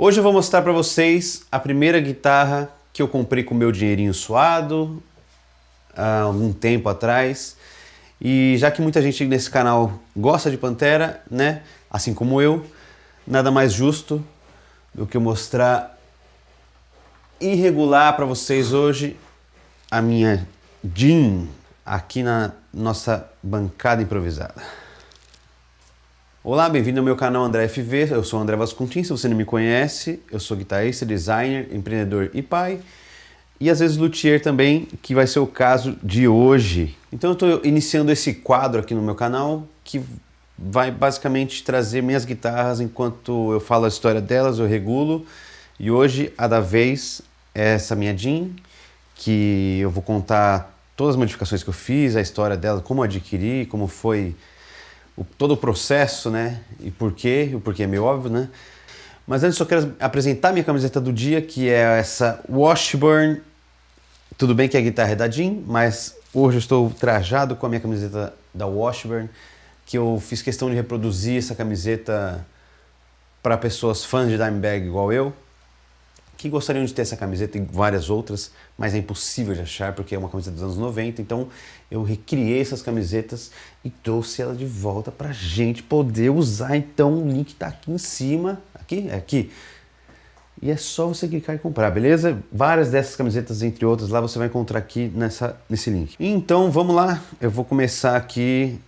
Hoje eu vou mostrar para vocês a primeira guitarra que eu comprei com meu dinheirinho suado há algum tempo atrás. E já que muita gente nesse canal gosta de Pantera, né, assim como eu, nada mais justo do que eu mostrar irregular para vocês hoje a minha Jean aqui na nossa bancada improvisada. Olá, bem-vindo ao meu canal André FV, eu sou o André Vascontin, se você não me conhece, eu sou guitarrista, designer, empreendedor e pai, e às vezes luthier também, que vai ser o caso de hoje. Então eu estou iniciando esse quadro aqui no meu canal, que vai basicamente trazer minhas guitarras enquanto eu falo a história delas, eu regulo, e hoje a da vez é essa minha Jean, que eu vou contar todas as modificações que eu fiz, a história dela, como eu adquiri, como foi todo o processo, né? E por quê? O porquê é meio óbvio, né? Mas antes eu quero apresentar minha camiseta do dia, que é essa Washburn. Tudo bem que a guitarra é da Jean, mas hoje eu estou trajado com a minha camiseta da Washburn, que eu fiz questão de reproduzir essa camiseta para pessoas fãs de Dimebag igual eu, que gostariam de ter essa camiseta e várias outras, mas é impossível de achar porque é uma camiseta dos anos 90, então eu recriei essas camisetas e trouxe ela de volta pra gente poder usar. Então o link tá aqui em cima, aqui, é aqui, e é só você clicar e comprar, beleza? Várias dessas camisetas, entre outras, lá você vai encontrar aqui nesse link. Então vamos lá, eu vou começar aqui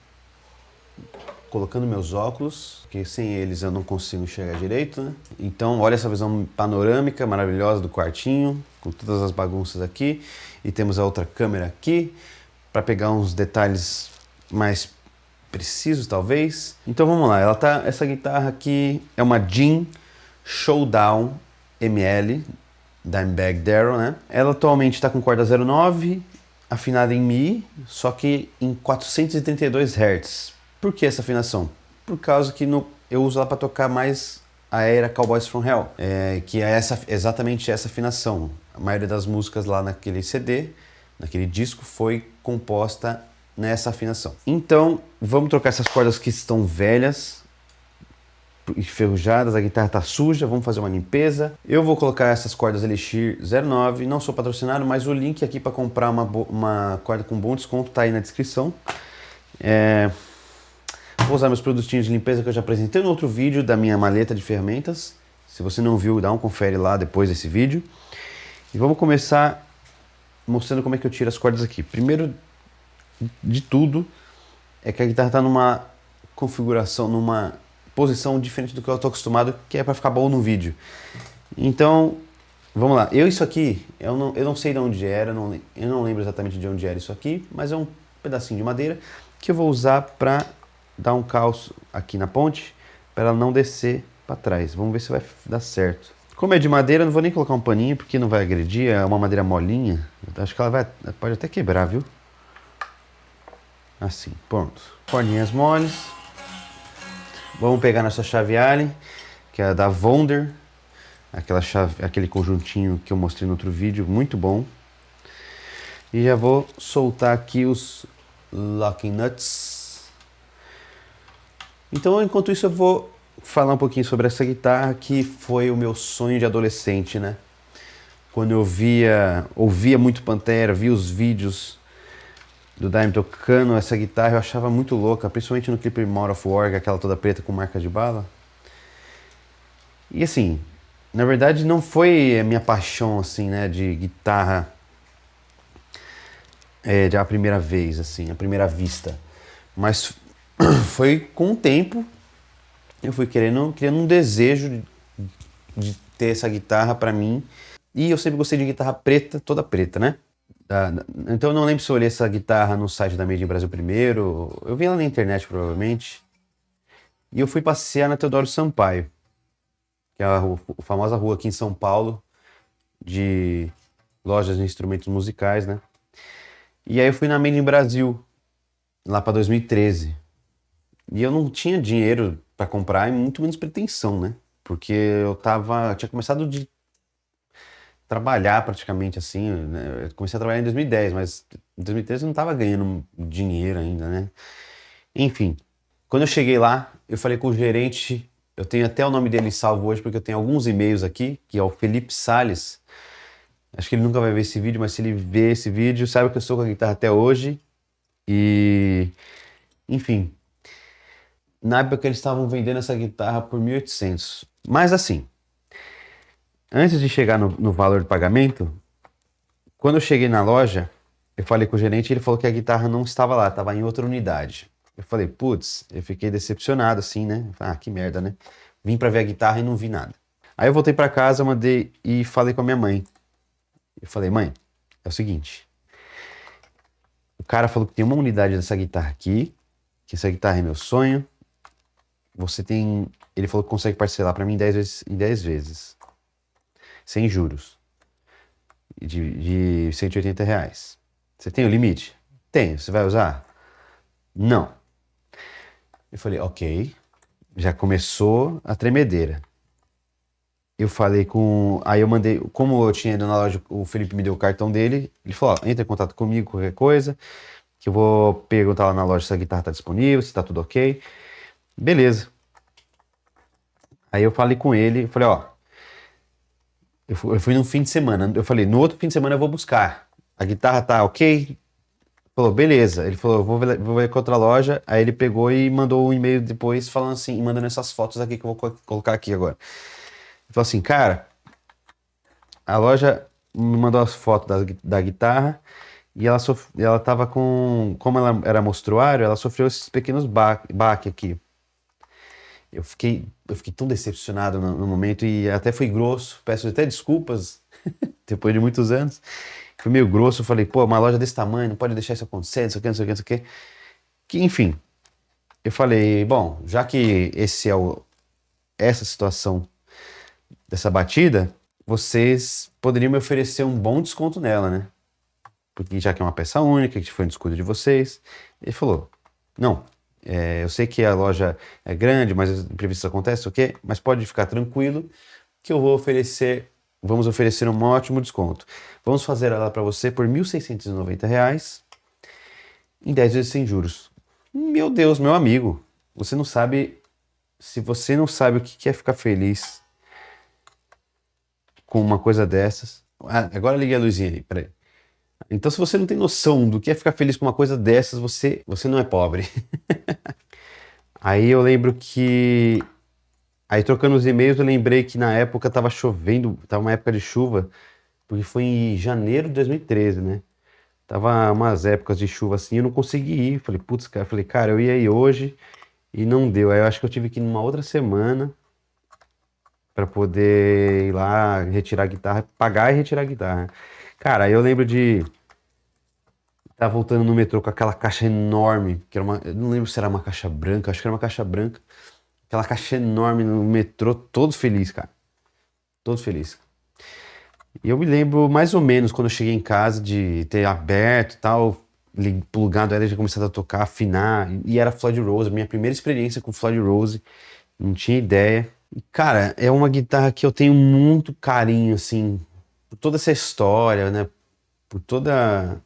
colocando meus óculos, porque sem eles eu não consigo enxergar direito, né? Então olha essa visão panorâmica maravilhosa do quartinho, com todas as bagunças aqui. E temos a outra câmera aqui, para pegar uns detalhes mais precisos talvez. Então vamos lá, essa guitarra aqui é uma Jean Showdown ML, Dimebag Darrell, né? Ela atualmente está com corda 09, afinada em Mi, só que em 432 Hz. Por que essa afinação? Por causa que eu uso ela para tocar mais a era Cowboys from Hell, que é exatamente essa afinação. A maioria das músicas lá naquele CD, naquele disco, foi composta nessa afinação. Então, vamos trocar essas cordas que estão velhas, enferrujadas, a guitarra está suja, vamos fazer uma limpeza. Eu vou colocar essas cordas Elixir 09, não sou patrocinado, mas o link aqui para comprar uma corda com bom desconto está aí na descrição. Vou usar meus produtinhos de limpeza que eu já apresentei no outro vídeo da minha maleta de ferramentas. Se você não viu, dá um confere lá depois desse vídeo. E vamos começar mostrando como é que eu tiro as cordas aqui. Primeiro de tudo é que a guitarra está numa configuração, numa posição diferente do que eu estou acostumado, que é para ficar bom no vídeo. Então, vamos lá. Isso aqui, eu não sei de onde era, eu não lembro exatamente de onde era isso aqui, mas é um pedacinho de madeira que eu vou usar para dar um calço aqui na ponte para ela não descer para trás. Vamos ver se vai dar certo. Como é de madeira, eu não vou nem colocar um paninho porque não vai agredir, é uma madeira molinha. Acho que ela pode até quebrar, viu? Assim, pronto. Cordinhas moles. Vamos pegar nossa chave Allen, que é a da Wonder, aquele conjuntinho que eu mostrei no outro vídeo, muito bom. E já vou soltar aqui os locking nuts. Então, enquanto isso, eu vou falar um pouquinho sobre essa guitarra que foi o meu sonho de adolescente, né? Quando eu ouvia muito Pantera, via os vídeos do Dime tocando essa guitarra, eu achava muito louca, principalmente no clipe Mouth of War, aquela toda preta com marca de bala. E assim, na verdade não foi a minha paixão, assim, né, de guitarra de a primeira vez, assim, a primeira vista. Mas foi com o tempo, eu fui criando um desejo de ter essa guitarra pra mim. E eu sempre gostei de guitarra preta, toda preta, né? Então eu não lembro se eu olhei essa guitarra no site da Made in Brasil primeiro. Eu vi ela na internet, provavelmente. E eu fui passear na Teodoro Sampaio, que é a famosa rua aqui em São Paulo, de lojas de instrumentos musicais, né? E aí eu fui na Made in Brasil, lá pra 2013. E eu não tinha dinheiro para comprar e muito menos pretensão, né? Porque eu tinha começado de trabalhar praticamente assim, né? Eu comecei a trabalhar em 2010, mas em 2013 eu não estava ganhando dinheiro ainda, né? Enfim, quando eu cheguei lá, eu falei com o gerente Eu tenho até o nome dele salvo hoje, porque eu tenho alguns e-mails aqui, que é o Felipe Salles. Acho que ele nunca vai ver esse vídeo, mas se ele ver esse vídeo, sabe que eu estou com a guitarra até hoje. E, enfim, na época eles estavam vendendo essa guitarra por 1.800. Mas assim, antes de chegar no valor do pagamento, quando eu cheguei na loja, eu falei com o gerente e ele falou que a guitarra não estava lá, estava em outra unidade. Eu falei, putz, eu fiquei decepcionado assim, né? Ah, que merda, né? Vim pra ver a guitarra e não vi nada. Aí eu voltei pra casa, mandei e falei com a minha mãe. Eu falei, mãe, é o seguinte. O cara falou que tem uma unidade dessa guitarra aqui, que essa guitarra é meu sonho. Você tem... Ele falou que consegue parcelar pra mim em 10 vezes. Sem juros. De R$ 180. Você tem o limite? Tenho. Você vai usar? Não. Eu falei, ok. Já começou a tremedeira. Eu falei com... Aí eu mandei... Como eu tinha ido na loja, o Felipe me deu o cartão dele. Ele falou, ó, entra em contato comigo, qualquer coisa, que eu vou perguntar lá na loja se a guitarra tá disponível, se tá tudo ok. Beleza. Aí eu falei com ele, eu falei, ó... Eu fui no fim de semana. Eu falei, no outro fim de semana eu vou buscar. A guitarra tá ok? Falou, beleza. Ele falou, vou ver com outra loja. Aí ele pegou e mandou um e-mail depois falando assim, mandando essas fotos aqui que eu vou colocar aqui agora. Ele falou assim, cara, a loja me mandou as fotos da guitarra e ela tava com... Como ela era mostruário, ela sofreu esses pequenos baque aqui. Eu fiquei tão decepcionado no momento e até fui grosso. Peço até desculpas, depois de muitos anos. Fui meio grosso, falei, pô, uma loja desse tamanho, não pode deixar isso acontecer, não sei o que, não sei o que, não sei o que. Que, enfim, eu falei, bom, já que essa situação dessa batida, vocês poderiam me oferecer um bom desconto nela, né? Porque já que é uma peça única, que foi um descuido de vocês. Ele falou, não, eu sei que a loja é grande, mas imprevistos acontecem, o quê? Mas pode ficar tranquilo que eu vamos oferecer um ótimo desconto. Vamos fazer ela para você por R$ 1.690 em 10 vezes sem juros. Meu Deus, meu amigo, você não sabe, se você não sabe o que é ficar feliz com uma coisa dessas. Ah, agora liguei a luzinha aí, peraí. Então, se você não tem noção do que é ficar feliz com uma coisa dessas, você não é pobre. Aí eu lembro que... Aí trocando os e-mails, eu lembrei que na época tava chovendo, tava uma época de chuva, porque foi em janeiro de 2013, né? Tava umas épocas de chuva assim, eu não consegui ir. Falei, putz, cara, eu ia ir hoje e não deu. Aí eu acho que eu tive que ir numa outra semana pra poder ir lá retirar a guitarra, pagar e retirar a guitarra. Cara, aí eu lembro de estar voltando no metrô com aquela caixa enorme, que era eu não lembro se era uma caixa branca, acho que era uma caixa branca. Aquela caixa enorme no metrô, todo feliz, cara. Todo feliz. E eu me lembro mais ou menos quando eu cheguei em casa de ter aberto e tal, plugado ela e já começado a tocar, afinar. E era Floyd Rose, minha primeira experiência com Floyd Rose. Não tinha ideia. E, cara, é uma guitarra que eu tenho muito carinho, assim, por toda essa história, né? Por toda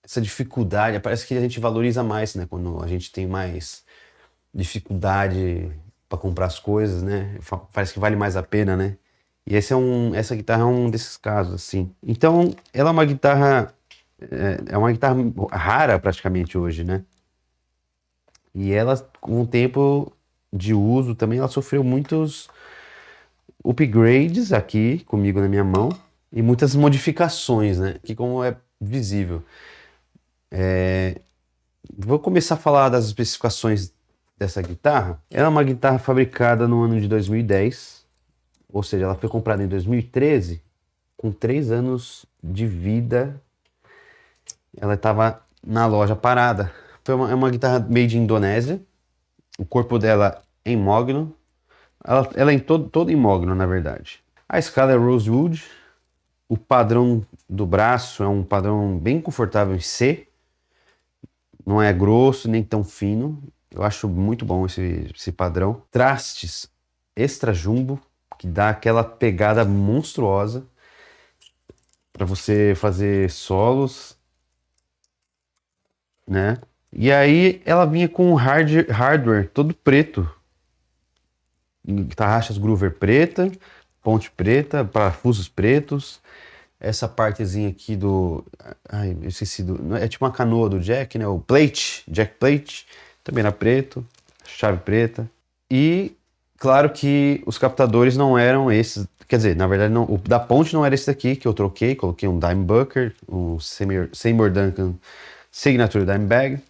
essa dificuldade. Parece que a gente valoriza mais, né? Quando a gente tem mais dificuldade para comprar as coisas, né? Parece que vale mais a pena, né? E essa guitarra é um desses casos, assim. Então, ela é uma guitarra, é uma guitarra rara praticamente hoje, né? E ela, com o tempo de uso também, ela sofreu muitos upgrades aqui comigo na minha mão e muitas modificações, né? Que como é visível. Vou começar a falar das especificações dessa guitarra. Ela é uma guitarra fabricada no ano de 2010, ou seja, ela foi comprada em 2013, com 3 anos de vida. Ela estava na loja parada. É uma guitarra made in Indonésia. O corpo dela é em mogno. Ela é todo em mogno, na verdade. A escala é Rosewood. O padrão do braço é um padrão bem confortável em C. Não é grosso nem tão fino. Eu acho muito bom esse padrão. Trastes extra jumbo, que dá aquela pegada monstruosa para você fazer solos, né? E aí ela vinha com hardware todo preto. tarraxas groover preta, ponte preta, parafusos pretos. Essa partezinha aqui do... Ai, eu esqueci do... É tipo uma canoa do Jack, né? O plate, Jack plate, também era preto, chave preta. E, claro que os captadores não eram esses... Quer dizer, na verdade, não, o da ponte não era esse daqui, que eu troquei. Coloquei um Dimebucker, um Seymour Duncan Signature Dimebag.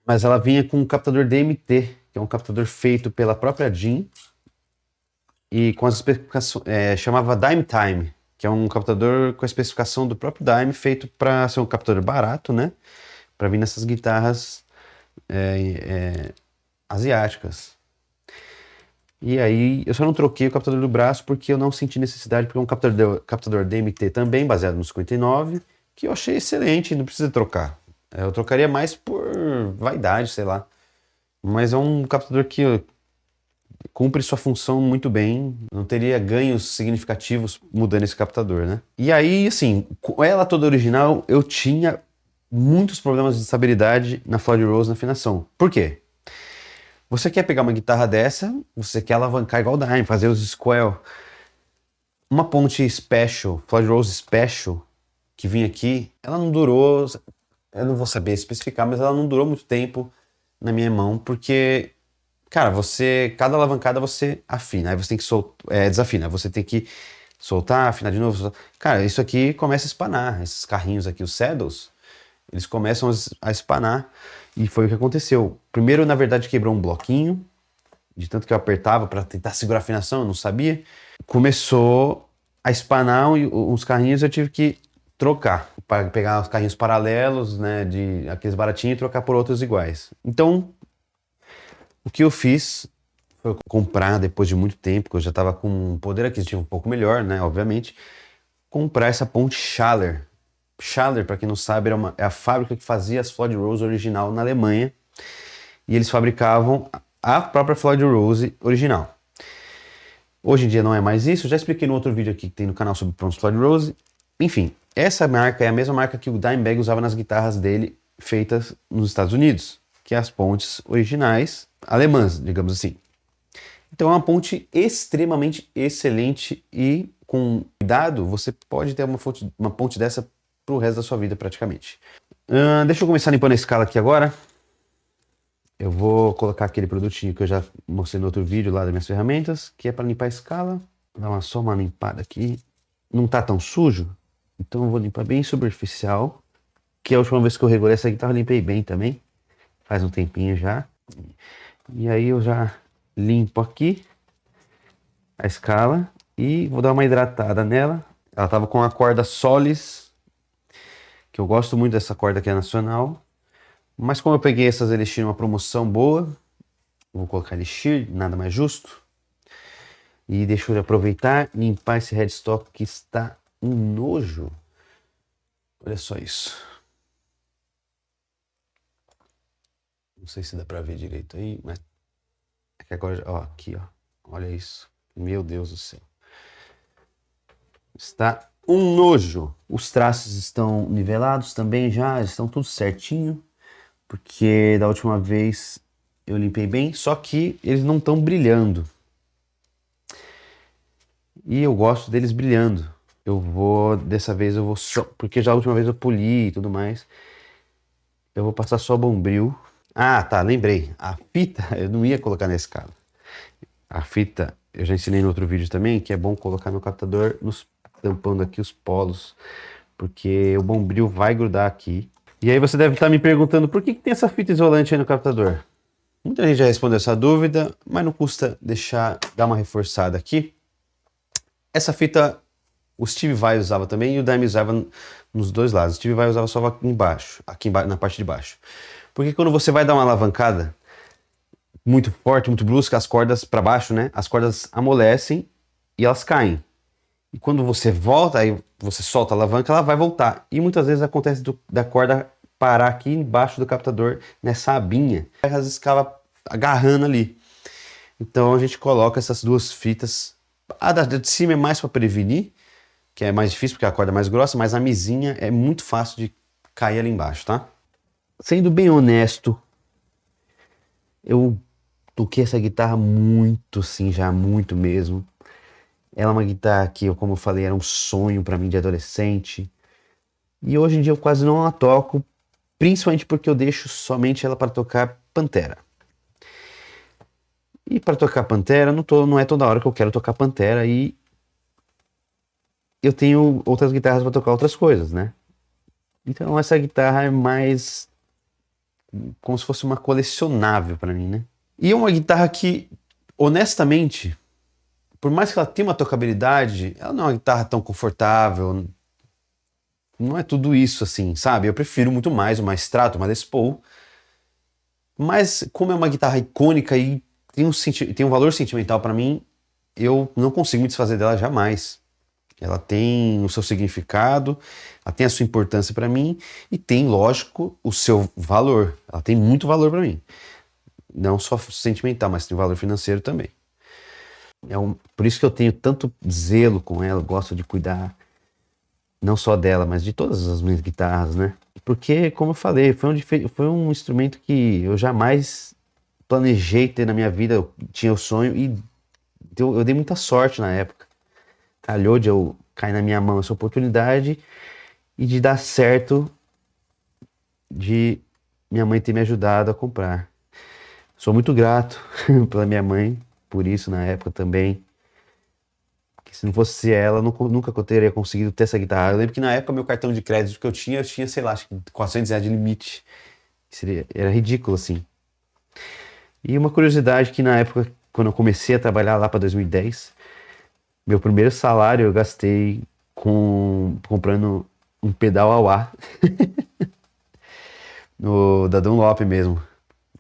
Mas ela vinha com um captador DMT, que é um captador feito pela própria Jean. E com as especificações... chamava Dime Time, que é um captador com a especificação do próprio Dime, feito para ser um captador barato, né? Para vir nessas guitarras asiáticas. E aí, eu só não troquei o captador do braço porque eu não senti necessidade, porque é um captador DMT também, baseado no 59, que eu achei excelente, não precisa trocar. Eu trocaria mais por vaidade, sei lá. Mas é um captador que cumpre sua função muito bem, não teria ganhos significativos mudando esse captador, né? E aí, assim, com ela toda original, eu tinha muitos problemas de estabilidade na Floyd Rose na afinação. Por quê? Você quer pegar uma guitarra dessa, você quer alavancar igual o Dime, fazer os squell. Uma ponte Special, Floyd Rose Special, que vinha aqui, ela não durou, eu não vou saber especificar, mas ela não durou muito tempo na minha mão, porque, cara, cada alavancada você afina, aí você tem que desafina, você tem que soltar, afinar de novo. Cara, isso aqui começa a espanar, esses carrinhos aqui, os saddles, eles começam a espanar, e foi o que aconteceu. Primeiro, na verdade, quebrou um bloquinho, de tanto que eu apertava para tentar segurar a afinação, eu não sabia. Começou a espanar uns carrinhos, eu tive que trocar, para pegar os carrinhos paralelos, né, de aqueles baratinhos, e trocar por outros iguais. Então, o que eu fiz foi comprar, depois de muito tempo, que eu já estava com um poder aquisitivo um pouco melhor, né, obviamente, comprar essa ponte Schaller. Schaller, para quem não sabe, é a fábrica que fazia as Floyd Rose original na Alemanha, e eles fabricavam a própria Floyd Rose original. Hoje em dia não é mais isso, já expliquei no outro vídeo aqui que tem no canal sobre prontos Floyd Rose. Enfim, essa marca é a mesma marca que o Dimebag usava nas guitarras dele, feitas nos Estados Unidos, que é as pontes originais alemãs, digamos assim. Então é uma ponte extremamente excelente e com cuidado você pode ter uma ponte dessa pro resto da sua vida praticamente. Deixa eu começar limpando a escala aqui agora. Eu vou colocar aquele produtinho que eu já mostrei no outro vídeo lá das minhas ferramentas, que é para limpar a escala. Dar só uma limpada aqui. Não tá tão sujo, então eu vou limpar bem superficial, que a última vez que eu regulei essa guitarra eu limpei bem também. Faz um tempinho já. E aí eu já limpo aqui a escala e vou dar uma hidratada nela. Ela tava com a corda Solis, que eu gosto muito dessa corda que é nacional. Mas como eu peguei essas Elixir numa promoção boa, vou colocar Elixir, nada mais justo. E deixa eu aproveitar e limpar esse headstock que está um nojo. Olha só isso. Não sei se dá pra ver direito aí, mas é que agora, ó, aqui, ó. Olha isso. Meu Deus do céu. Está um nojo. Os traços estão nivelados também já, estão tudo certinho. Porque da última vez eu limpei bem, só que eles não estão brilhando. E eu gosto deles brilhando. Dessa vez eu vou só, porque já a última vez eu poli e tudo mais. Eu vou passar só Bombril. Ah, tá, lembrei. A fita eu não ia colocar na escala. A fita, eu já ensinei no outro vídeo também, que é bom colocar no captador, tampando aqui os polos. Porque o Bombril vai grudar aqui. E aí você deve estar me perguntando por que tem essa fita isolante aí no captador. Muita gente já respondeu essa dúvida, mas não custa dar uma reforçada aqui. Essa fita o Steve Vai usava também e o Dime usava nos dois lados. O Steve Vai usava só aqui embaixo, na parte de baixo. Porque quando você vai dar uma alavancada muito forte, muito brusca, as cordas para baixo, né? As cordas amolecem e elas caem. E quando você volta, aí você solta a alavanca, ela vai voltar. E muitas vezes acontece da corda parar aqui embaixo do captador, nessa abinha. Aí as escala agarrando ali. Então a gente coloca essas duas fitas. A de cima é mais para prevenir, que é mais difícil porque a corda é mais grossa, mas a mizinha é muito fácil de cair ali embaixo, tá? Sendo bem honesto, eu toquei essa guitarra muito, sim, já muito mesmo. Ela é uma guitarra que, como eu falei, era um sonho pra mim de adolescente. E hoje em dia eu quase não a toco, principalmente porque eu deixo somente ela para tocar Pantera. E para tocar Pantera, não é toda hora que eu quero tocar Pantera, e eu tenho outras guitarras para tocar outras coisas, né? Então essa guitarra é mais como se fosse uma colecionável para mim, né? E é uma guitarra que, honestamente, por mais que ela tenha uma tocabilidade, ela não é uma guitarra tão confortável. Não é tudo isso assim, sabe? Eu prefiro muito mais uma Strato, uma Les Paul. Mas como é uma guitarra icônica e tem um valor sentimental para mim, eu não consigo me desfazer dela jamais. Ela tem o seu significado, ela tem a sua importância para mim e tem, lógico, o seu valor. Ela tem muito valor para mim. Não só sentimental, mas tem valor financeiro também. Por isso que eu tenho tanto zelo com ela, eu gosto de cuidar não só dela, mas de todas as minhas guitarras, né? Porque, como eu falei, foi um instrumento que eu jamais planejei ter na minha vida. Eu tinha o sonho e eu dei muita sorte na época. Calhou de eu cair na minha mão essa oportunidade e de dar certo, de minha mãe ter me ajudado a comprar. Sou muito grato pela minha mãe, por isso na época também. Que se não fosse ela, nunca eu teria conseguido ter essa guitarra. Eu lembro que na época meu cartão de crédito que eu tinha, sei lá, acho que R$ 400 de limite. Era ridículo, assim. E uma curiosidade que na época, quando eu comecei a trabalhar lá para 2010, meu primeiro salário eu gastei comprando um pedal AWA da Dunlop mesmo,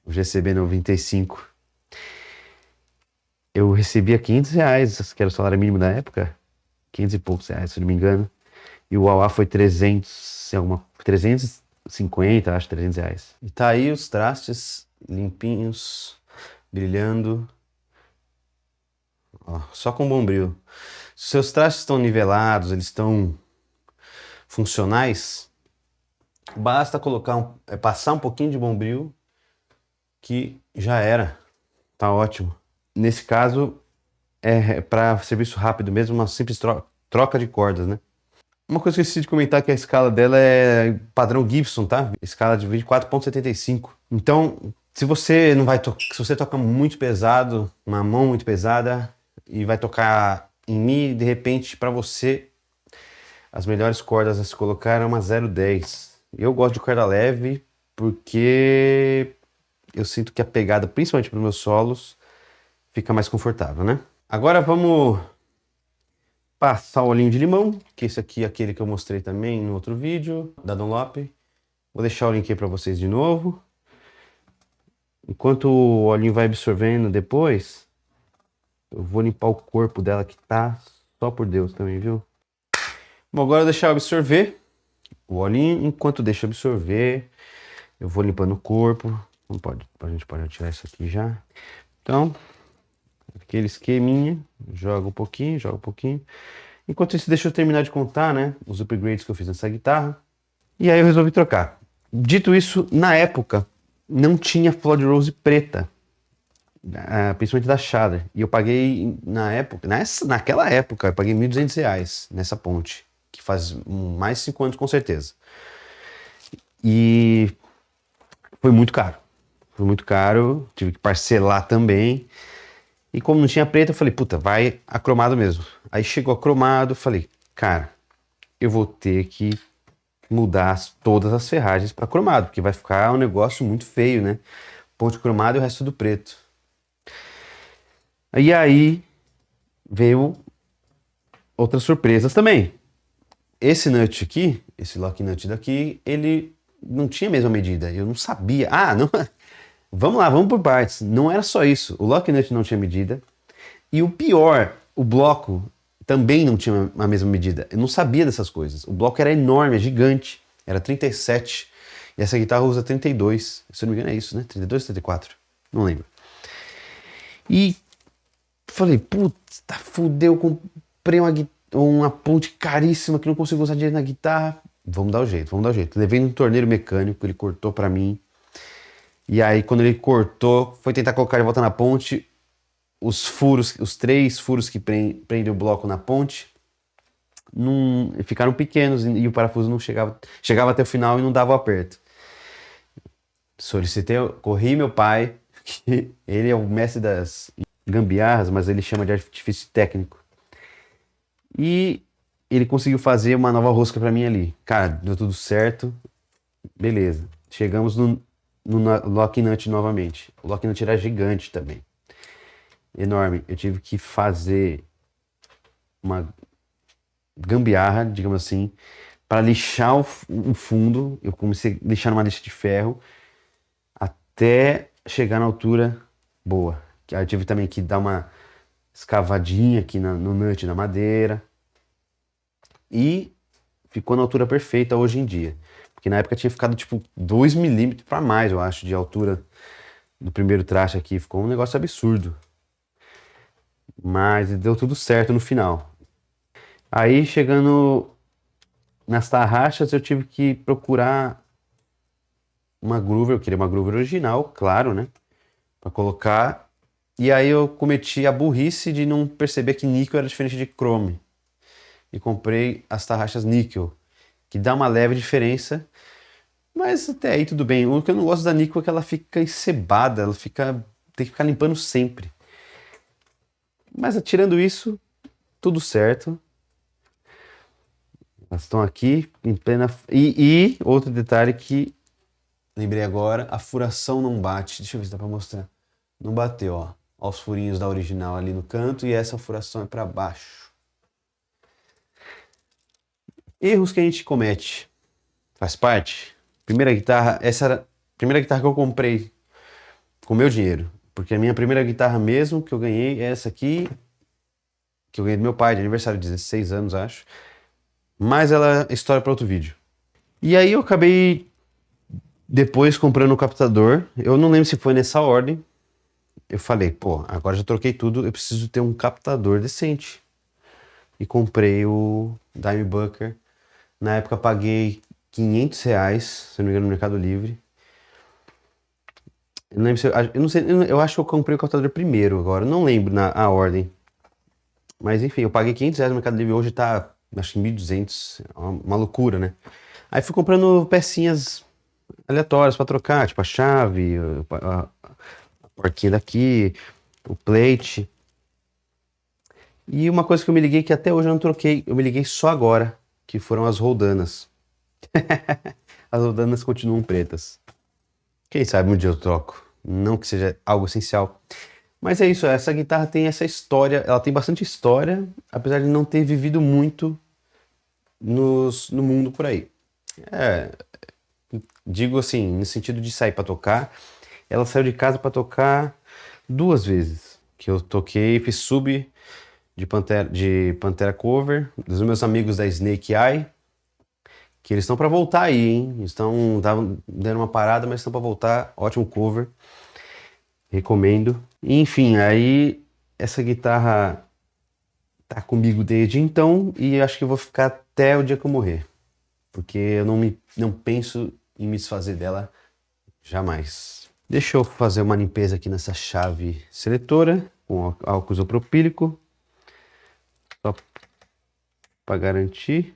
o GCB 95. Eu recebia R$ 500, que era o salário mínimo da época, 500 e poucos reais, se não me engano. E o AWA foi 350, acho, R$ 300. E tá aí os trastes limpinhos, brilhando. Ó, só com bombril. Se os seus trastes estão nivelados, eles estão funcionais, basta passar um pouquinho de bombril que já era. Tá ótimo. Nesse caso, é para serviço rápido mesmo, uma simples troca de cordas, né? Uma coisa que eu esqueci de comentar é que a escala dela é padrão Gibson, tá? Escala de 24,75. Então, se você se você toca muito pesado, uma mão muito pesada e vai tocar em Mi, de repente, para você, as melhores cordas a se colocar é uma 0,10. Eu gosto de corda leve porque eu sinto que a pegada, principalmente para os meus solos, fica mais confortável, né? Agora vamos passar o olhinho de limão, que esse aqui é aquele que eu mostrei também no outro vídeo, da Dunlop. Vou deixar o link aí para vocês de novo. Enquanto o olhinho vai absorvendo depois, eu vou limpar o corpo dela que tá só por Deus também, viu? Bom, agora eu vou deixar absorver o olhinho. Enquanto deixa absorver, eu vou limpando o corpo. A gente pode tirar isso aqui já. Então, aquele esqueminha, joga um pouquinho, joga um pouquinho. Enquanto isso, deixa eu terminar de contar, né, os upgrades que eu fiz nessa guitarra. E aí eu resolvi trocar. Dito isso, na época, não tinha Floyd Rose preta, principalmente da Shader. E eu paguei, naquela época, eu paguei R$ 1.200 nessa ponte, que faz mais de 5 anos com certeza. E foi muito caro. Foi muito caro, tive que parcelar também. E como não tinha preta, eu falei, puta, vai a cromado mesmo. Aí chegou a cromado, falei, cara, eu vou ter que mudar todas as ferragens para cromado, porque vai ficar um negócio muito feio, né? Ponte cromado e o resto do preto. E aí veio outras surpresas também. Esse nut aqui, esse lock nut daqui, ele não tinha a mesma medida. Eu não sabia. Não. Vamos lá, vamos por partes. Não era só isso. O lock nut não tinha medida. E o pior, o bloco também não tinha a mesma medida. Eu não sabia dessas coisas. O bloco era enorme, é gigante. Era 37. E essa guitarra usa 32. Se eu não me engano é isso, né? 32 ou 34? Não lembro. E falei, putz, tá fudeu. Comprei uma ponte caríssima que não consigo usar direito na guitarra. Vamos dar o jeito, vamos dar o jeito. Levei num torneiro mecânico, ele cortou pra mim. E aí, quando ele cortou, foi tentar colocar de volta na ponte, os furos, os 3 furos que prendem o bloco na ponte, não, ficaram pequenos e o parafuso não chegava até o final e não dava o aperto. Solicitei, corri meu pai, que ele é o mestre das gambiarras, mas ele chama de artifício técnico. E ele conseguiu fazer uma nova rosca pra mim ali. Cara, deu tudo certo. Beleza. Chegamos no lock nut novamente. O lock nut era gigante também. Enorme. Eu tive que fazer uma gambiarra, digamos assim, para lixar o fundo. Eu comecei a lixar numa lixa de ferro até chegar na altura boa. Aí eu tive também que dar uma escavadinha aqui no nut da madeira. E ficou na altura perfeita hoje em dia. Porque na época tinha ficado tipo 2 milímetros para mais, eu acho, de altura do primeiro traste aqui. Ficou um negócio absurdo. Mas deu tudo certo no final. Aí chegando nas tarraxas eu tive que procurar uma groover. Eu queria uma groover original, claro, né? Pra colocar. E aí eu cometi a burrice de não perceber que níquel era diferente de chrome. E comprei as tarraxas níquel, que dá uma leve diferença, mas até aí tudo bem. O que eu não gosto da níquel é que ela fica encebada, tem que ficar limpando sempre. Mas tirando isso, tudo certo. Elas estão aqui em plena... E outro detalhe que lembrei agora, a furação não bate. Deixa eu ver se dá pra mostrar. Não bateu, ó. Ó os furinhos da original ali no canto e essa furação é pra baixo. Erros que a gente comete. Faz parte. Primeira guitarra, essa era a primeira guitarra que eu comprei com meu dinheiro. Porque a minha primeira guitarra mesmo que eu ganhei é essa aqui, que eu ganhei do meu pai de aniversário, de 16 anos, acho. Mas ela é história para outro vídeo. E aí eu acabei depois comprando o captador. Eu não lembro se foi nessa ordem. Eu falei, pô, agora já troquei tudo, eu preciso ter um captador decente. E comprei o Dimebucker. Na época paguei R$ 500, se não me engano, no Mercado Livre. Eu não lembro se eu não sei, eu acho que eu comprei o captador primeiro agora, não lembro a ordem. Mas enfim, eu paguei R$ 500 no Mercado Livre, hoje tá, acho que 1.200, é uma loucura, né? Aí fui comprando pecinhas aleatórias pra trocar, tipo a chave, a porquinha daqui, o plate. E uma coisa que eu me liguei que até hoje eu não troquei, eu me liguei só agora, que foram as roldanas. As roldanas continuam pretas. Quem sabe um dia eu troco. Não que seja algo essencial. Mas é isso, essa guitarra tem essa história, ela tem bastante história, apesar de não ter vivido muito no mundo por aí. É, digo assim, no sentido de sair pra tocar, ela saiu de casa pra tocar 2 vezes. Que eu toquei, fiz sub de Pantera cover, dos meus amigos da Snake Eye, que eles estão pra voltar aí, hein? Estavam dando uma parada, mas estão pra voltar. Ótimo cover. Recomendo. Enfim, aí essa guitarra tá comigo desde então e acho que eu vou ficar até o dia que eu morrer. Porque eu não penso em me desfazer dela jamais. Deixa eu fazer uma limpeza aqui nessa chave seletora com álcool isopropílico. Só para garantir.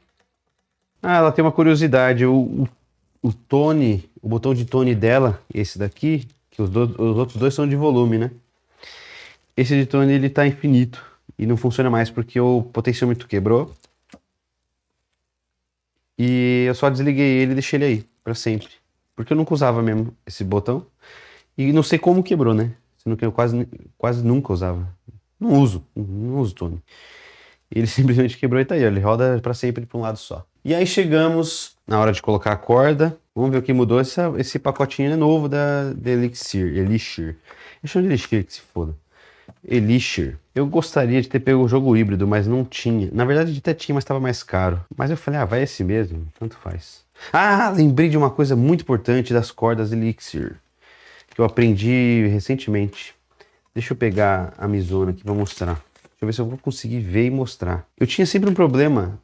Ah, ela tem uma curiosidade. O tone, o botão de tone dela, esse daqui, que os outros dois são de volume, né? Esse de tone ele tá infinito e não funciona mais porque o potenciômetro quebrou. E eu só desliguei ele e deixei ele aí pra sempre. Porque eu nunca usava mesmo esse botão. E não sei como quebrou, né? Sendo que eu quase nunca usava. Não uso tone. Ele simplesmente quebrou e tá aí, ó, ele roda pra sempre pra um lado só. E aí chegamos na hora de colocar a corda. Vamos ver o que mudou. Esse pacotinho é novo da Elixir. Eu chamo de Elixir, que se foda. Elixir. Eu gostaria de ter pego o jogo híbrido, mas não tinha. Na verdade até tinha, mas estava mais caro. Mas eu falei, vai esse mesmo, tanto faz. Ah, lembrei de uma coisa muito importante das cordas Elixir, que eu aprendi recentemente. Deixa eu pegar a Mizuno aqui pra mostrar. Deixa eu ver se eu vou conseguir ver e mostrar. Eu tinha sempre um problema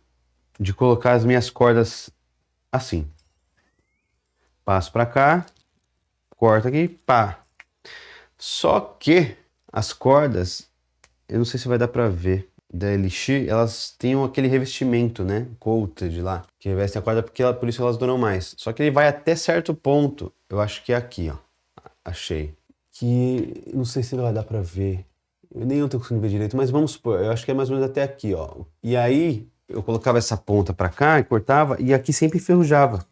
de colocar as minhas cordas assim. Passo pra cá, corta aqui, pá. Só que as cordas, eu não sei se vai dar pra ver, da Elixir, elas têm aquele revestimento, né? Coated lá, que reveste a corda porque por isso elas duram mais. Só que ele vai até certo ponto. Eu acho que é aqui, ó. Achei. Que não sei se vai dar pra ver. Nem eu tô conseguindo ver direito, mas vamos supor, eu acho que é mais ou menos até aqui, ó. E aí eu colocava essa ponta pra cá e cortava, e aqui sempre enferrujava.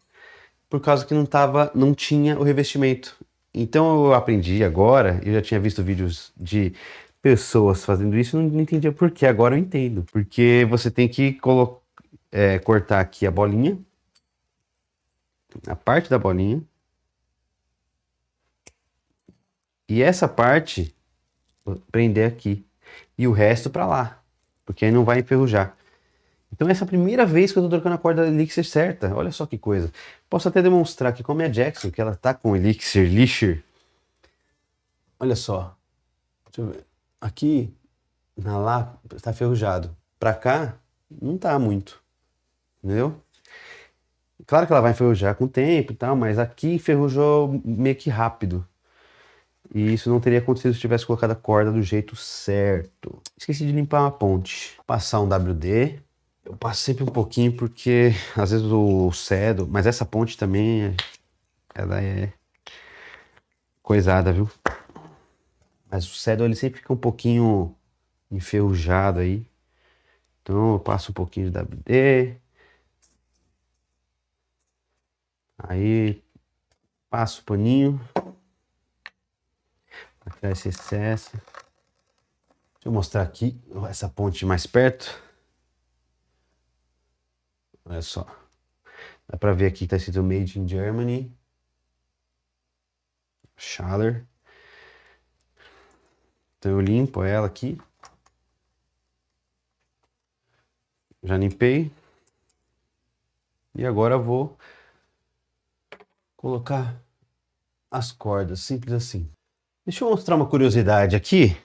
Por causa que não tinha o revestimento. Então eu aprendi agora, eu já tinha visto vídeos de pessoas fazendo isso, não entendia por quê. Agora eu entendo. Porque você tem que cortar aqui a bolinha, a parte da bolinha, e essa parte prender aqui, e o resto pra lá, porque aí não vai enferrujar. Então essa é a primeira vez que eu tô trocando a corda Elixir certa. Olha só que coisa. Posso até demonstrar aqui com a minha Jackson, que ela tá com Elixir. Olha só. Deixa eu ver. Aqui, na lá, tá enferrujado. Pra cá, não tá muito. Entendeu? Claro que ela vai enferrujar com o tempo e tal, mas aqui enferrujou meio que rápido. E isso não teria acontecido se eu tivesse colocado a corda do jeito certo. Esqueci de limpar uma ponte. Passar um WD. Eu passo sempre um pouquinho porque às vezes o cedo, mas essa ponte também, ela é coisada, viu? Mas o cedo ele sempre fica um pouquinho enferrujado aí. Então eu passo um pouquinho de WD. Aí passo o paninho para tirar esse excesso. Deixa eu mostrar aqui essa ponte mais perto. Olha só. Dá pra ver aqui que tá escrito Made in Germany. Schaller. Então eu limpo ela aqui. Já limpei. E agora eu vou colocar as cordas, simples assim. Deixa eu mostrar uma curiosidade aqui,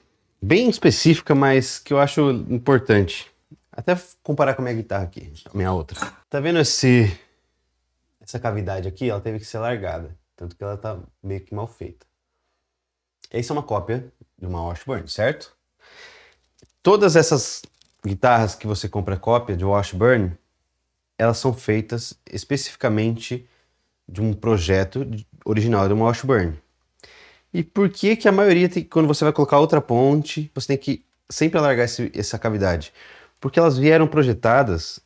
bem específica, mas que eu acho importante. Até comparar com a minha guitarra aqui, a minha outra. Tá vendo essa cavidade aqui? Ela teve que ser largada, tanto que ela tá meio que mal feita. Essa é uma cópia de uma Washburn, certo? Todas essas guitarras que você compra cópia de Washburn, elas são feitas especificamente de um projeto original de uma Washburn. E por que que a maioria, quando você vai colocar outra ponte, você tem que sempre alargar essa cavidade? Porque elas eram projetadas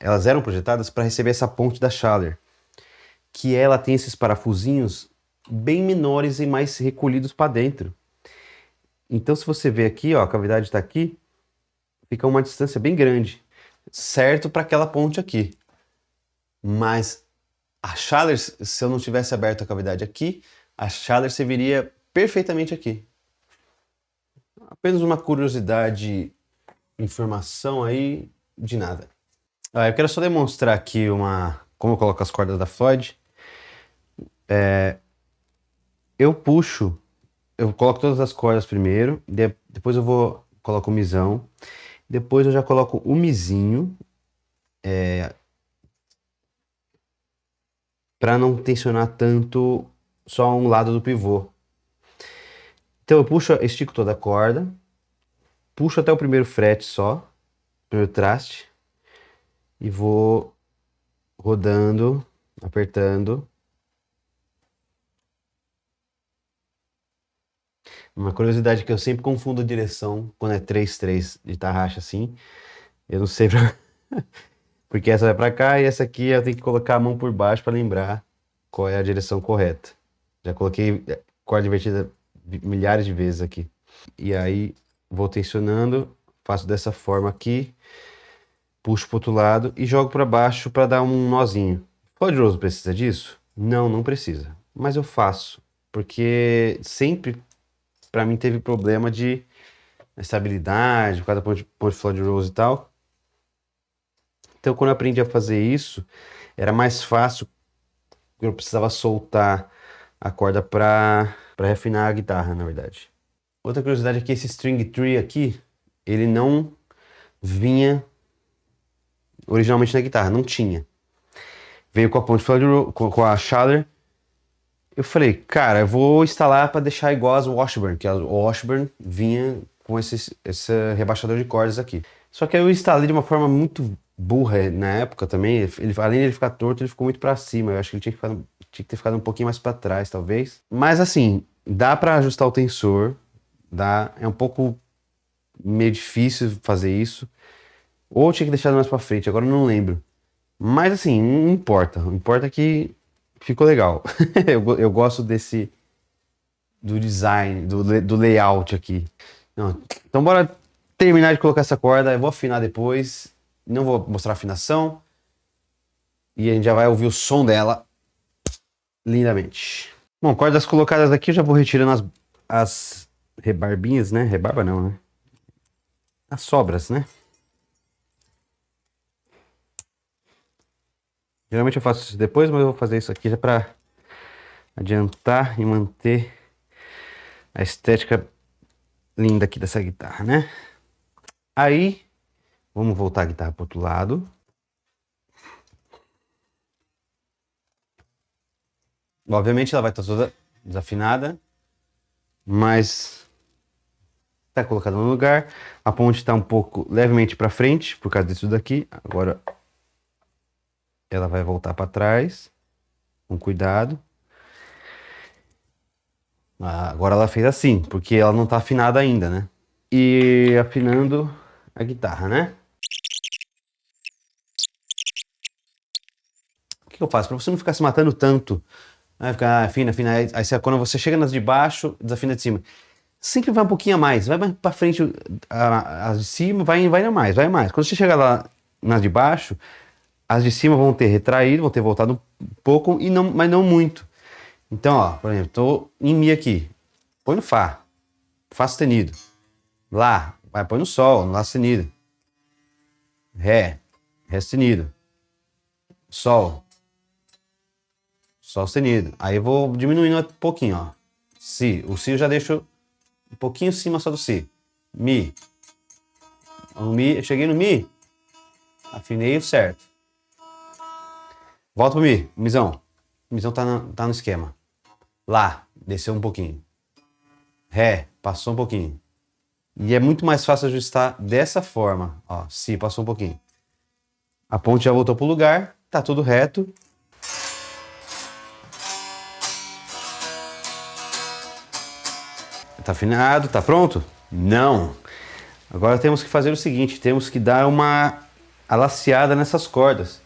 para receber essa ponte da Schaller, que ela tem esses parafusinhos bem menores e mais recolhidos para dentro. Então se você ver aqui, ó, a cavidade está aqui, fica uma distância bem grande, certo para aquela ponte aqui. Mas a Schaller, se eu não tivesse aberto a cavidade aqui, a Schaller serviria perfeitamente aqui. Apenas uma curiosidade, informação aí de nada. Eu quero só demonstrar aqui como eu coloco as cordas da Floyd. Eu coloco todas as cordas primeiro, depois coloco o misão, depois eu já coloco o mizinho, para não tensionar tanto só um lado do pivô. Então eu estico toda a corda, puxo até o primeiro frete só, primeiro traste, e vou rodando, apertando. Uma curiosidade que eu sempre confundo a direção quando é 3/3 de tarraxa assim. Eu não sei porque essa vai pra cá e essa aqui eu tenho que colocar a mão por baixo para lembrar qual é a direção correta. Já coloquei corda invertida milhares de vezes aqui. E aí vou tensionando, faço dessa forma aqui, puxo pro outro lado e jogo para baixo para dar um nozinho. Floyd Rose precisa disso? Não, não precisa. Mas eu faço, porque sempre para mim teve problema de estabilidade, por causa da ponte Floyd Rose e tal. Então quando eu aprendi a fazer isso, era mais fácil, eu precisava soltar a corda para refinar a guitarra, na verdade. Outra curiosidade é que esse string tree aqui, ele não vinha originalmente na guitarra, não tinha. Veio com a ponte Floyd Rose, com a Schaller, eu falei, cara, eu vou instalar para deixar igual as Washburn, que a Washburn vinha com esse rebaixador de cordas aqui. Só que aí eu instalei de uma forma muito burra na época também. Além de ele ficar torto, ele ficou muito para cima. Eu acho que ele tinha que ter ficado um pouquinho mais para trás, talvez. Mas assim, dá para ajustar o tensor, dá. É um pouco meio difícil fazer isso. Ou eu tinha que deixar mais para frente, agora eu não lembro. Mas assim, não importa. O importa é que ficou legal. Eu gosto do design, do layout aqui. Não, então bora terminar de colocar essa corda. Eu vou afinar depois. Não vou mostrar a afinação. E a gente já vai ouvir o som dela lindamente. Bom, cordas colocadas aqui, eu já vou retirando as rebarbinhas, né? Rebarba não, né? As sobras, né? Geralmente eu faço isso depois, mas eu vou fazer isso aqui já para adiantar e manter a estética linda aqui dessa guitarra, né? Aí, vamos voltar a guitarra para o outro lado. Obviamente ela vai estar toda desafinada, mas está colocada no lugar. A ponte está um pouco levemente para frente por causa disso daqui. Agora ela vai voltar para trás, com cuidado. Agora ela fez assim, porque ela não está afinada ainda, né? E afinando a guitarra, né? O que eu faço? Para você não ficar se matando tanto, né? Ficar afina, aí quando você chega nas de baixo, desafina de cima. Sempre vai um pouquinho a mais, vai mais para frente as de cima, vai mais, vai mais. Quando você chegar lá nas de baixo, as de cima vão ter retraído, vão ter voltado um pouco, mas não muito. Então, ó, por exemplo, tô em Mi aqui. Põe no Fá. Fá sustenido. Lá. Põe no Sol, no Lá sustenido. Ré. Ré sustenido. Sol. Sol sustenido. Aí eu vou diminuindo um pouquinho, ó. Si. O Si eu já deixo um pouquinho acima só do Si. Mi. Eu cheguei no Mi. Afinei o certo. Volta pro Mi. Mizão. Mizão tá no esquema. Lá, desceu um pouquinho. Ré, passou um pouquinho. E é muito mais fácil ajustar dessa forma. Ó, Si, passou um pouquinho. A ponte já voltou pro lugar, tá tudo reto. Tá afinado, tá pronto? Não. Agora temos que fazer o seguinte, temos que dar uma alaciada nessas cordas.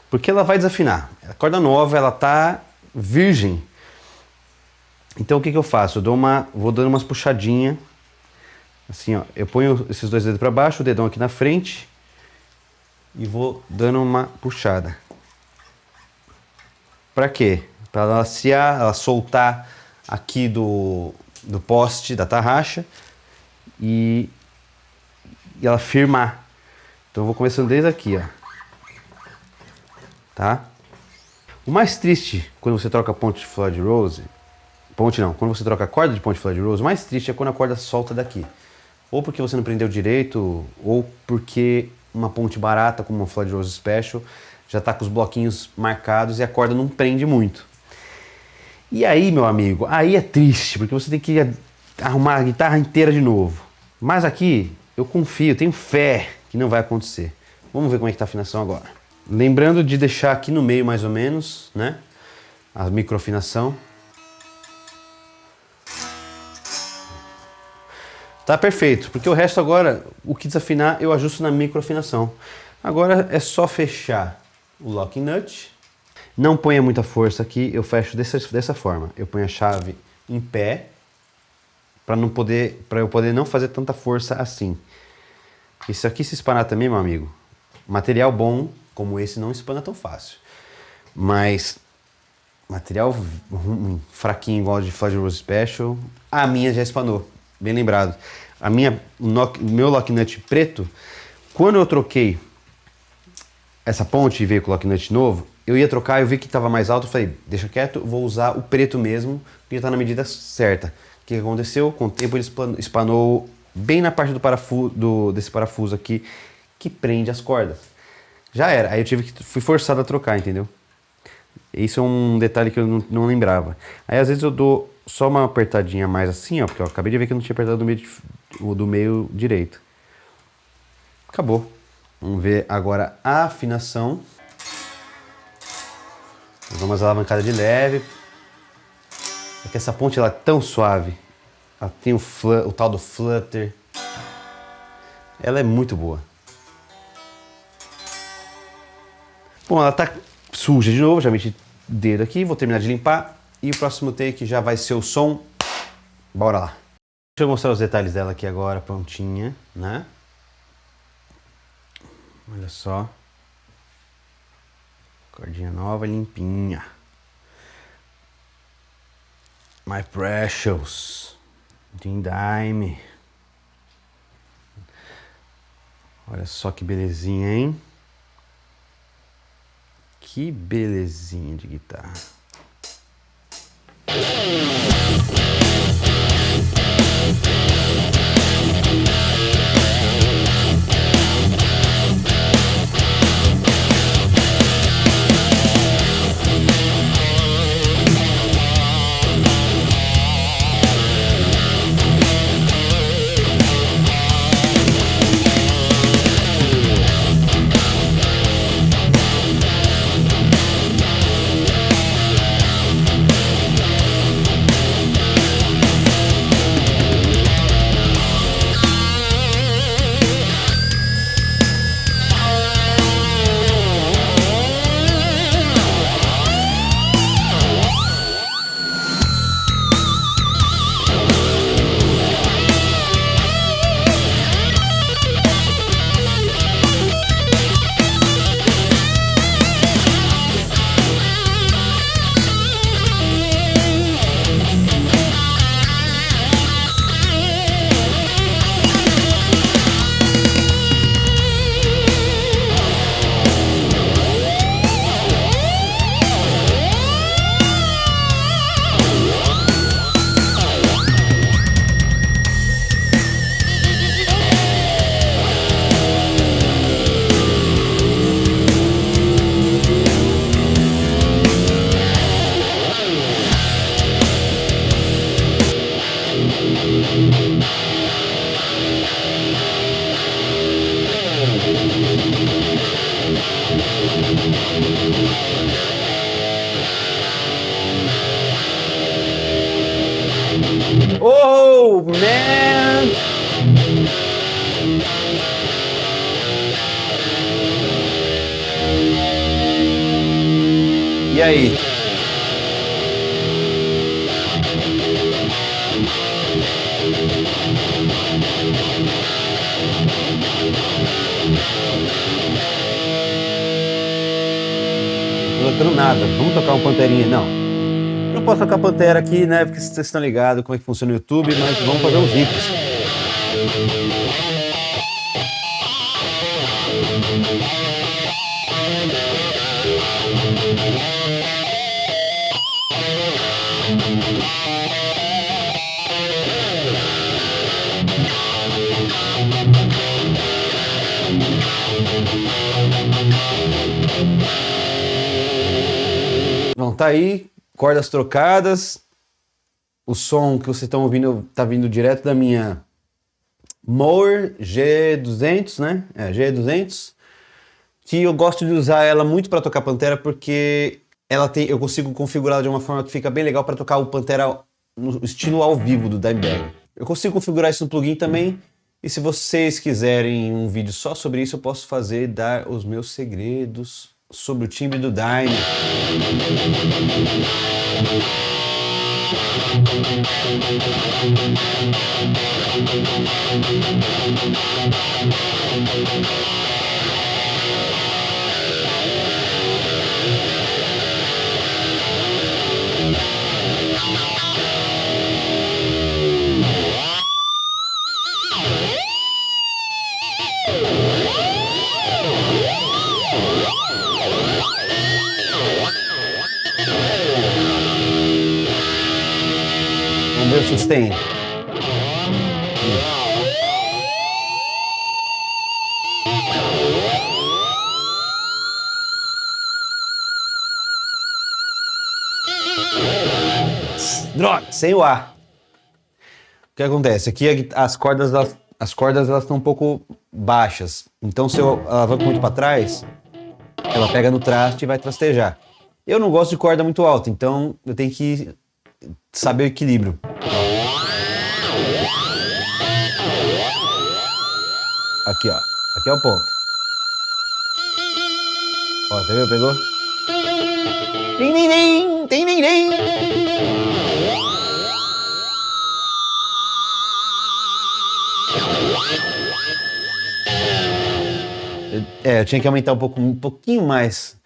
Porque ela vai desafinar. A corda nova, ela tá virgem. Então o que eu faço? Vou dando umas puxadinhas. Assim, ó. Eu ponho esses dois dedos para baixo, o dedão aqui na frente. E vou dando uma puxada. Para quê? Para ela alaciar, ela soltar aqui do poste, da tarraxa. E ela firmar. Então eu vou começando desde aqui, ó. Tá? O mais triste quando você troca ponte de Floyd Rose, quando você troca a corda de ponte de Floyd Rose, o mais triste é quando a corda solta daqui. Ou porque você não prendeu direito, ou porque uma ponte barata como uma Floyd Rose Special já tá com os bloquinhos marcados e a corda não prende muito. E aí, meu amigo, aí é triste, porque você tem que arrumar a guitarra inteira de novo. Mas aqui, eu confio, tenho fé que não vai acontecer. Vamos ver como é que tá a afinação agora. Lembrando de deixar aqui no meio mais ou menos, né? A microafinação. Tá perfeito, porque o resto agora, o que desafinar, eu ajusto na microafinação. Agora é só fechar o locking nut. Não ponha muita força aqui, eu fecho dessa forma. Eu ponho a chave em pé, para eu poder não fazer tanta força assim. Isso aqui se espanar também, meu amigo, material bom como esse não espana tão fácil. Mas material ruim, fraquinho igual de Floyd Rose Special, a minha já espanou. Bem lembrado. O meu lock nut preto, quando eu troquei essa ponte e veio com o lock nut novo, eu ia trocar, eu vi que estava mais alto, eu falei, deixa quieto, vou usar o preto mesmo, porque está na medida certa. O que aconteceu? Com o tempo ele espanou bem na parte do parafuso, desse parafuso aqui, que prende as cordas. Já era, aí fui forçado a trocar, entendeu? Isso é um detalhe que eu não lembrava. Aí às vezes eu dou só uma apertadinha mais assim, ó, porque eu acabei de ver que eu não tinha apertado do meio direito. Acabou. Vamos ver agora a afinação. Eu dou umas alavancadas de leve. É que essa ponte ela é tão suave. Ela tem o tal do flutter. Ela é muito boa. Bom, ela tá suja de novo, já meti o dedo aqui, vou terminar de limpar. E o próximo take já vai ser o som. Bora lá. Deixa eu mostrar os detalhes dela aqui agora, prontinha, né? Olha só. Cordinha nova, limpinha. My Precious. Dean Dime. Olha só que belezinha, hein? Que belezinha de guitarra. Oh, man! E aí? Não tô tocando nada. Vamos tocar um Panterinha? Não. Eu não posso tocar Pantera aqui, né? Porque vocês estão ligados como é que funciona o YouTube, mas vamos fazer uns riffs. Bom, tá aí, cordas trocadas. O som que vocês estão ouvindo tá vindo direto da minha Moore G200, né? G200. Que eu gosto de usar ela muito para tocar Pantera porque eu consigo configurá-la de uma forma que fica bem legal para tocar o Pantera no estilo ao vivo do Dimebag. Eu consigo configurar isso no plugin também. E se vocês quiserem um vídeo só sobre isso, eu posso dar os meus segredos sobre o timbre do Dime. Vamos ver o sustain. Droga! Sem o A. O que acontece? Aqui as cordas elas estão um pouco baixas. Então se eu alavanco muito para trás, ela pega no traste e vai trastejar. Eu não gosto de corda muito alta, então eu tenho que saber o equilíbrio. Aqui, ó. Aqui é o ponto. Ó, tá vendo? Pegou? Tim, tim, tim, tim, tim, tim. Eu tinha que aumentar um pouquinho mais.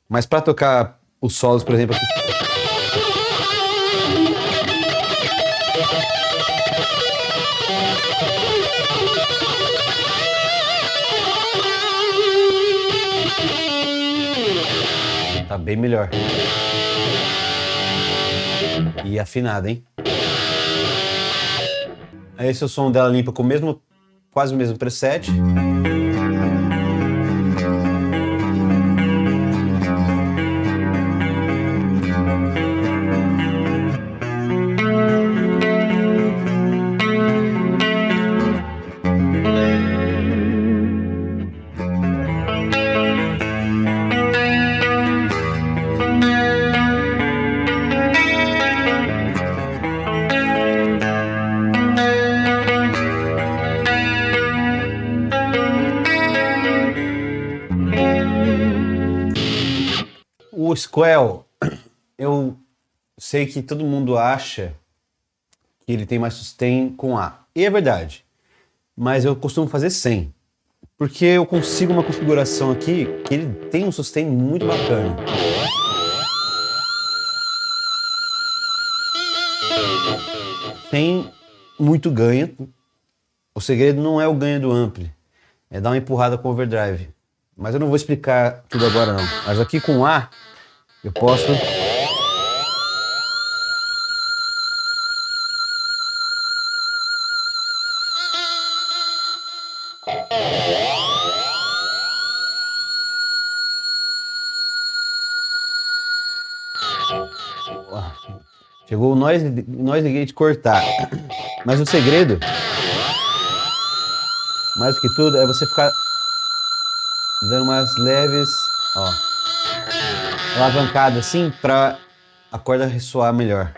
Mas para tocar os solos, por exemplo, aqui. Tá bem melhor. E afinada, hein? Esse é o som dela limpa com quase o mesmo preset. O Squell, eu sei que todo mundo acha que ele tem mais sustain com A. E é verdade. Mas eu costumo fazer sem. Porque eu consigo uma configuração aqui que ele tem um sustain muito bacana. Sem muito ganho. O segredo não é o ganho do ampli. É dar uma empurrada com o overdrive. Mas eu não vou explicar tudo agora não. Mas aqui com A, eu posso... Chegou o noise gate cortar. Mas o segredo, mais do que tudo, é você ficar dando umas leves, ó, alavancadas assim, pra a corda ressoar melhor.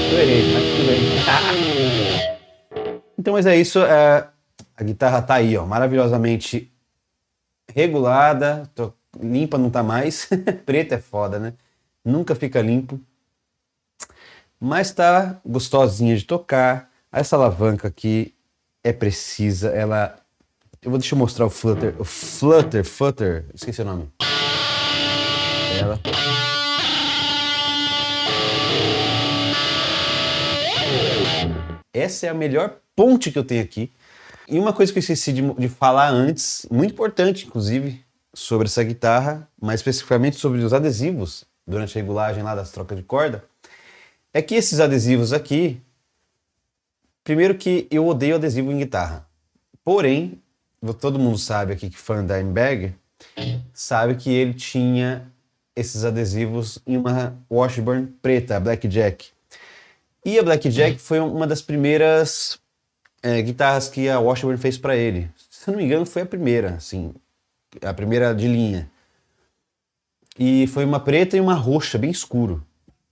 Eu errei, mas tudo bem. Então, mas é isso. A guitarra tá aí, ó, maravilhosamente regulada. Limpa não tá mais. Preto é foda, né? Nunca fica limpo. Mas tá gostosinha de tocar. Essa alavanca aqui é precisa. Ela... Deixa eu mostrar o Flutter. O Flutter. Esqueci o nome. Ela... Essa é a melhor ponte que eu tenho aqui. E uma coisa que eu esqueci de falar antes, muito importante, inclusive, sobre essa guitarra, mais especificamente sobre os adesivos, durante a regulagem lá das trocas de corda, é que esses adesivos aqui, primeiro que eu odeio adesivo em guitarra. Porém, todo mundo sabe aqui que fã da Dimebag, sabe que ele tinha esses adesivos em uma Washburn preta, a Blackjack. E a Blackjack foi uma das primeiras guitarras que a Washburn fez para ele. Se eu não me engano, foi a primeira, assim, a primeira de linha. E foi uma preta e uma roxa, bem escuro,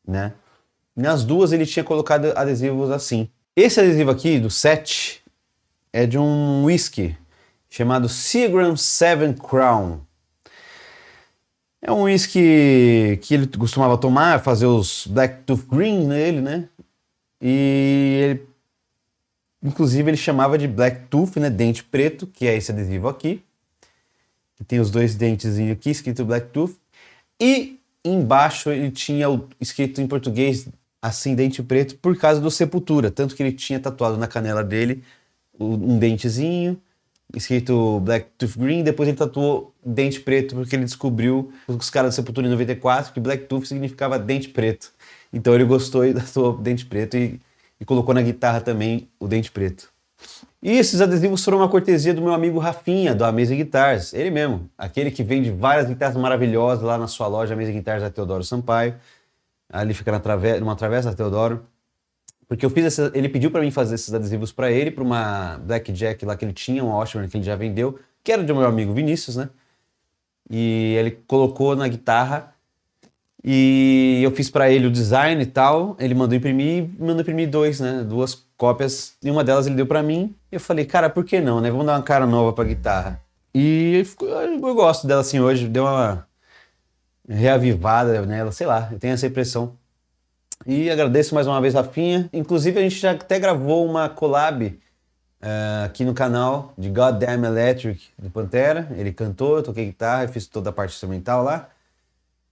né? Nas duas ele tinha colocado adesivos assim. Esse adesivo aqui, do 7, é de um whisky chamado Seagram 7 Crown. É um whisky que ele costumava tomar, fazer os Black Tooth Green nele, né? E ele Inclusive ele chamava de Black Tooth, né? Dente preto, que é esse adesivo aqui. Que tem os dois dentezinhos aqui, escrito Black Tooth. E embaixo ele tinha escrito em português, assim, dente preto, por causa do Sepultura. Tanto que ele tinha tatuado na canela dele um dentezinho, escrito Black Tooth Green. Depois ele tatuou dente preto, porque ele descobriu, os caras do Sepultura em 94, que Black Tooth significava dente preto. Então ele gostou e tatuou dente preto e colocou na guitarra também o dente preto. E esses adesivos foram uma cortesia do meu amigo Rafinha, do Amazing Guitars. Ele mesmo, aquele que vende várias guitarras maravilhosas lá na sua loja Amazing Guitars da Teodoro Sampaio. Ali fica numa travessa da Teodoro. Porque ele pediu para mim fazer esses adesivos para ele, para uma Blackjack lá que ele tinha, uma Osborne que ele já vendeu, que era do meu amigo Vinícius, né? E ele colocou na guitarra e eu fiz para ele o design e tal. Ele mandou imprimir dois, né? Duas cópias, e uma delas ele deu para mim. E eu falei, cara, por que não, né? Vamos dar uma cara nova pra guitarra. E eu gosto dela assim hoje, deu uma reavivada nela, sei lá, eu tenho essa impressão. E agradeço mais uma vez, Rafinha. Inclusive, a gente já até gravou uma collab aqui no canal de Goddamn Electric do Pantera. Ele cantou, eu toquei guitarra, eu fiz toda a parte instrumental lá.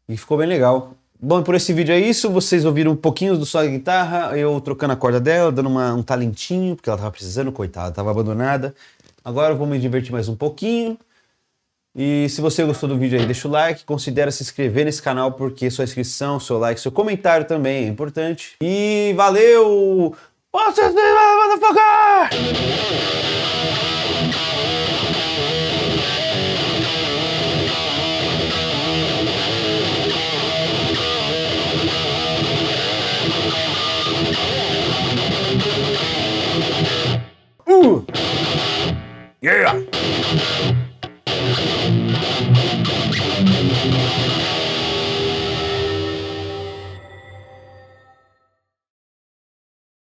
E ficou bem legal. Bom, por esse vídeo é isso. Vocês ouviram um pouquinho do som da guitarra, eu trocando a corda dela, dando um talentinho, porque ela tava precisando, coitada, tava abandonada. Agora eu vou me divertir mais um pouquinho. E se você gostou do vídeo aí, deixa o like, considera se inscrever nesse canal, porque sua inscrição, seu like, seu comentário também é importante. E valeu! Vocês motherfucker! Yeah!